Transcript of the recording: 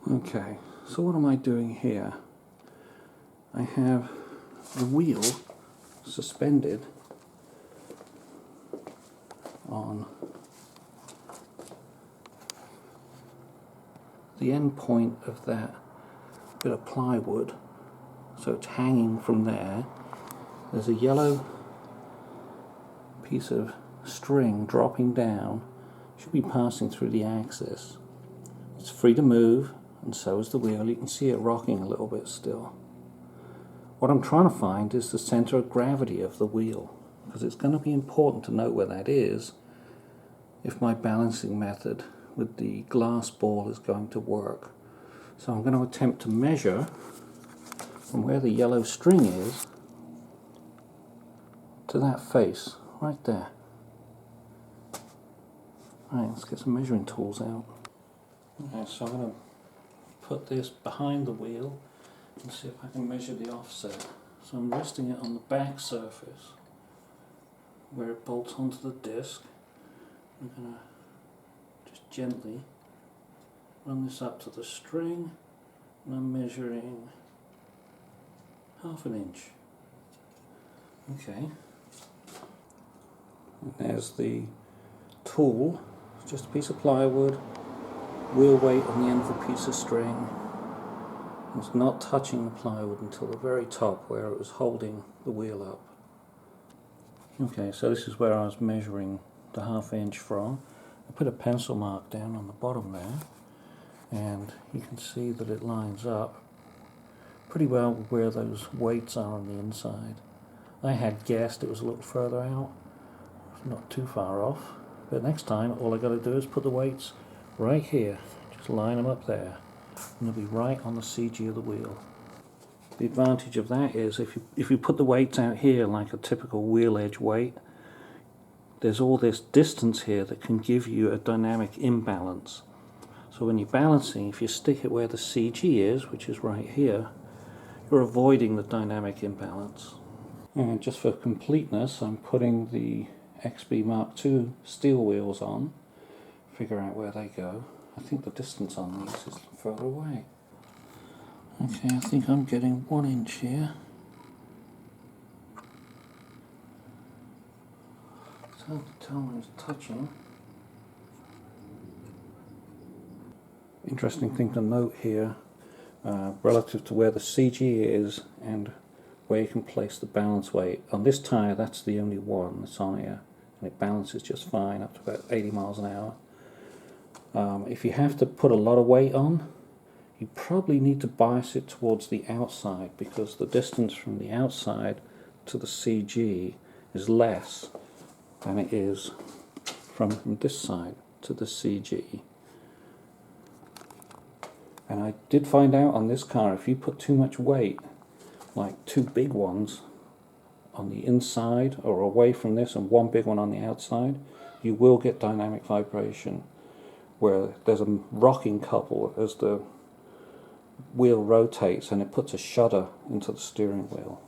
Okay, so what am I doing here? I have the wheel suspended on the end point of that bit of plywood, so it's hanging from there. There's a yellow piece of string dropping down, should be passing through the axis. It's free to move, and so is the wheel. You can see it rocking a little bit still. What I'm trying to find is the center of gravity of the wheel, because it's going to be important to know where that is if my balancing method with the glass ball is going to work. So I'm going to attempt to measure from where the yellow string is to that face, right there. Alright, let's get some measuring tools out. Okay, so I'm going to put this behind the wheel and see if I can measure the offset. So I'm resting it on the back surface where it bolts onto the disc. I'm going to just gently run this up to the string, and I'm measuring 1/2 inch. Okay. And there's the tool. It's just a piece of plywood, wheel weight on the end of a piece of string. It's not touching the plywood until the very top where it was holding the wheel up. Okay, so this is where I was measuring the 1/2 inch from. I put a pencil mark down on the bottom there, and you can see that it lines up pretty well with where those weights are on the inside. I had guessed it was a little further out, not too far off, but next time all I got to do is put the weights right here, just line them up there, and they'll be right on the CG of the wheel. The advantage of that is if you put the weights out here like a typical wheel edge weight, there's all this distance here that can give you a dynamic imbalance. So when you're balancing, if you stick it where the CG is, which is right here, you're avoiding the dynamic imbalance. And just for completeness, I'm putting the XB Mark II steel wheels on, figure out where they go. I think the distance on these is further away. Okay, I think I'm getting 1 inch here. It's hard to tell when it's touching. Interesting thing to note here, relative to where the CG is and where you can place the balance weight. On this tyre, that's the only one that's on here, and it balances just fine up to about 80 miles an hour. If you have to put a lot of weight on, you probably need to bias it towards the outside, because the distance from the outside to the CG is less than it is from this side to the CG. And I did find out on this car, if you put too much weight, like 2 big ones on the inside or away from this and 1 big one on the outside, you will get dynamic vibration, where there's a rocking couple as the wheel rotates and it puts a shudder into the steering wheel.